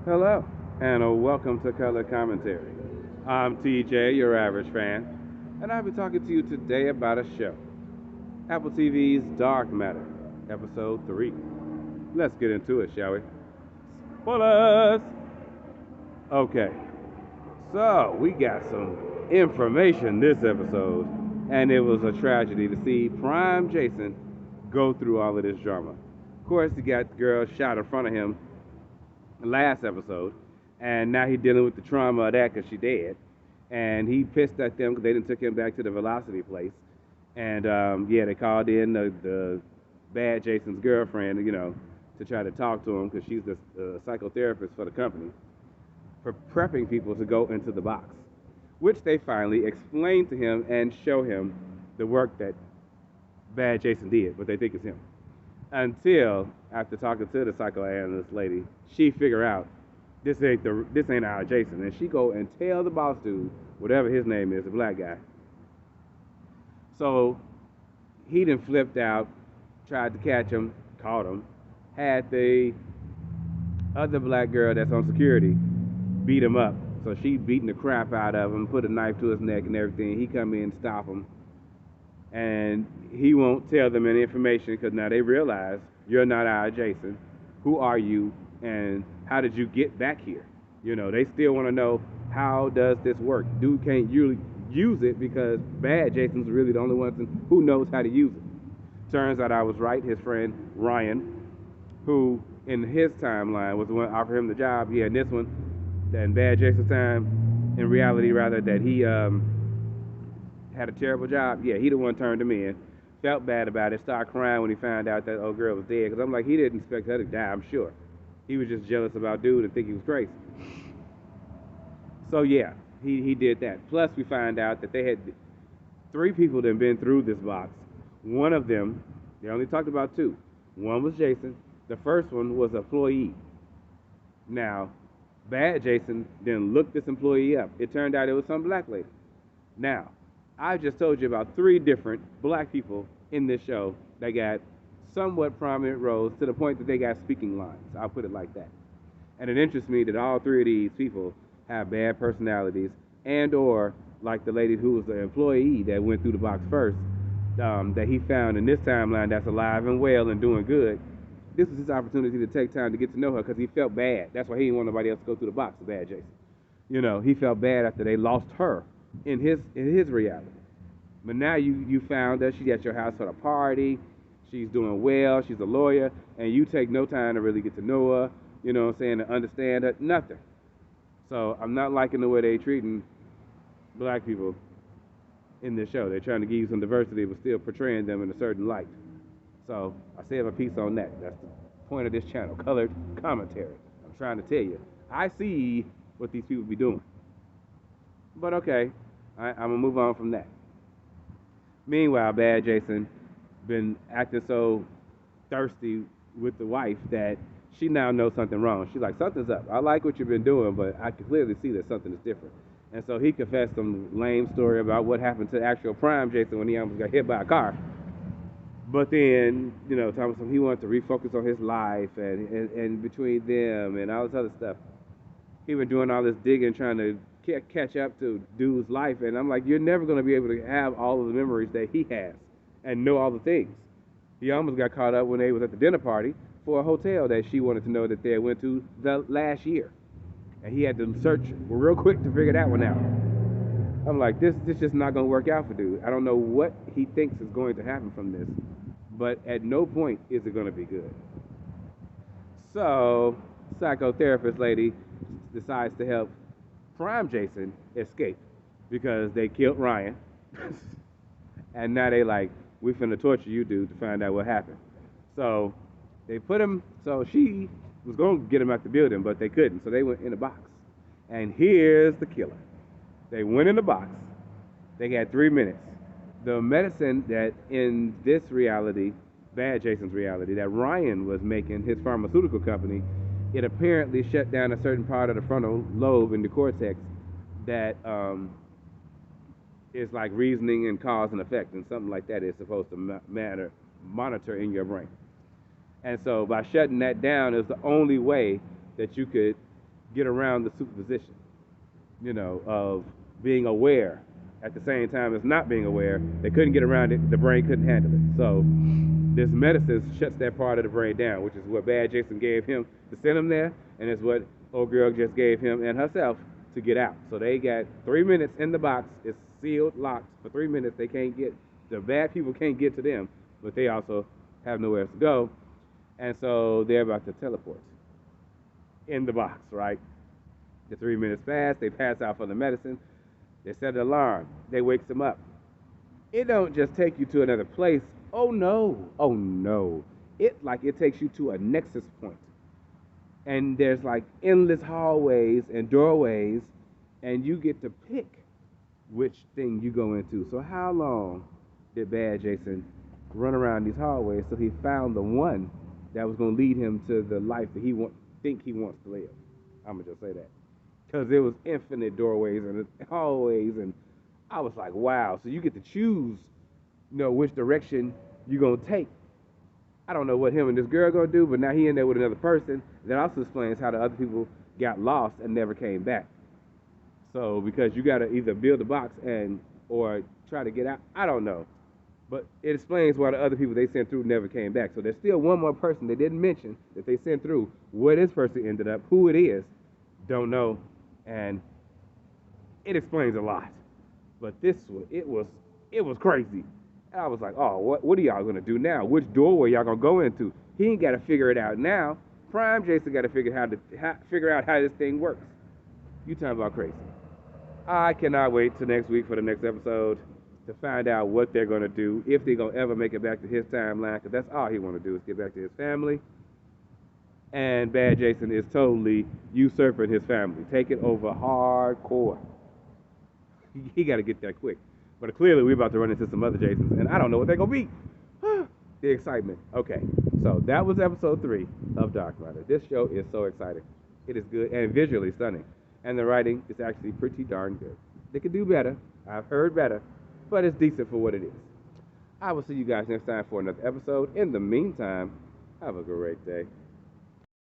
Hello, and welcome to Color Commentary. I'm TJ, your average fan, and I'll be talking to you today about a show, Apple TV's Dark Matter, Episode 3. Let's get into it, shall we? Spoilers! Okay, so we got some information this episode, and it was a tragedy to see Prime Jason go through all of this drama. Of course, he got the girl shot in front of him last episode, and now he's dealing with the trauma of that because she dead, and he pissed at them because they didn't took him back to the Velocity place, and yeah, they called in the bad Jason's girlfriend, to try to talk to him because she's the psychotherapist for the company, for prepping people to go into the box, which they finally explain to him and show him the work that bad Jason did, but they think it's him. Until after talking to the psychoanalyst lady, she figure out this ain't our Jason, and she go and tell the boss dude, whatever his name is, the black guy. So he then flipped out, tried to catch him, caught him, had the other black girl that's on security beat him up. So she beating the crap out of him, put a knife to his neck and everything. He come in, stop him, and he won't tell them any information because now they realize you're not our Jason. Who are you, and how did you get back here? They still want to know, how does this work? Dude can't really use it because bad Jason's really the only one who knows how to use it. Turns out I was right. His friend Ryan, who in his timeline was the one offered him the job. Yeah, in this one, in bad Jason's time, in reality rather, that he had a terrible job. Yeah, he the one turned him in. Felt bad about it. Started crying when he found out that old girl was dead. Because I'm like, he didn't expect her to die, I'm sure. He was just jealous about dude and think he was crazy. So yeah, he did that. Plus we find out that they had 3 people that had been through this box. One of them, they only talked about 2. One was Jason. The first one was an employee. Now, bad Jason then looked this employee up. It turned out it was some black lady. Now, I just told you about 3 different black people in this show that got somewhat prominent roles to the point that they got speaking lines. I'll put it like that. And it interests me that all 3 of these people have bad personalities, and or like the lady who was the employee that went through the box first, that he found in this timeline that's alive and well and doing good. This was his opportunity to take time to get to know her because he felt bad. That's why he didn't want nobody else to go through the box, the bad Jason. He felt bad after they lost her in his reality. But now you found that she's at your house for a party. She's doing well. She's a lawyer, and you take no time to really get to know her. You know what I'm saying? To understand her, nothing. So I'm not liking the way they're treating black people in this show. They're trying to give you some diversity, but still portraying them in a certain light. So I say my piece on that. That's the point of this channel, colored commentary. I'm trying to tell you, I see what these people be doing. But okay, I'm gonna move on from that. Meanwhile, bad Jason been acting so thirsty with the wife that she now knows something wrong. She's like, something's up. I like what you've been doing, but I can clearly see that something is different. And so he confessed some lame story about what happened to actual Prime Jason when he almost got hit by a car. But then, Thomas, he wanted to refocus on his life and between them and all this other stuff. He been doing all this digging, trying to catch up to dude's life, and I'm like, you're never going to be able to have all of the memories that he has and know all the things. He almost got caught up when they was at the dinner party for a hotel that she wanted to know that they went to the last year, and he had to search real quick to figure that one out. I'm like, this just not going to work out for dude. I don't know what he thinks is going to happen from this, but at no point is it going to be good. So, psychotherapist lady decides to help Prime Jason escape because they killed Ryan. And now they like, we finna torture you, dude, to find out what happened. So they put him, so she was going to get him out the building, but they couldn't. So they went in a box. And here's the killer. They went in the box. They had 3 minutes. The medicine that in this reality, bad Jason's reality, that Ryan was making, his pharmaceutical company, it apparently shut down a certain part of the frontal lobe in the cortex that is like reasoning and cause and effect, and something like that is supposed to monitor in your brain. And so by shutting that down is the only way that you could get around the superposition, of being aware at the same time as not being aware. They couldn't get around it. The brain couldn't handle it. So this medicine shuts that part of the brain down, which is what Bad Jason gave him to send him there, and it's what old girl just gave him and herself to get out. So they got 3 minutes in the box. It's sealed, locked for 3 minutes. They can't get the bad people can't get to them, but they also have nowhere else to go, and so they're about to teleport in the box. Right? The 3 minutes pass. They pass out for the medicine. They set an alarm. They wakes them up. It don't just take you to another place. Oh no. Oh no. It takes you to a nexus point. And there's like endless hallways and doorways, and you get to pick which thing you go into. So how long did Bad Jason run around these hallways till he found the one that was going to lead him to the life that think he wants to live? I'm gonna just say that. Because there was infinite doorways and hallways, and I was like, wow. So you get to choose, which direction you're gonna take. I don't know what him and this girl gonna do, but now he in there with another person. That also explains how the other people got lost and never came back. So because you gotta either build a box or try to get out. I don't know, but it explains why the other people they sent through never came back. So there's still one more person they didn't mention that they sent through. Where this person ended up, who it is, don't know. And it explains a lot. But this one, it was crazy. And I was like, oh, what are y'all gonna do now? Which doorway y'all gonna go into? He ain't gotta figure it out now. Prime Jason gotta figure out how this thing works. You talking about crazy. I cannot wait till next week for the next episode to find out what they're gonna do, if they're gonna ever make it back to his timeline, because that's all he wanna do is get back to his family. And Bad Jason is totally usurping his family, taking over hardcore. He got to get that quick. But clearly, we're about to run into some other Jasons, and I don't know what they're going to be. The excitement. Okay, so that was episode 3 of Dark Rider. This show is so exciting. It is good and visually stunning. And the writing is actually pretty darn good. They could do better. I've heard better, but it's decent for what it is. I will see you guys next time for another episode. In the meantime, have a great day.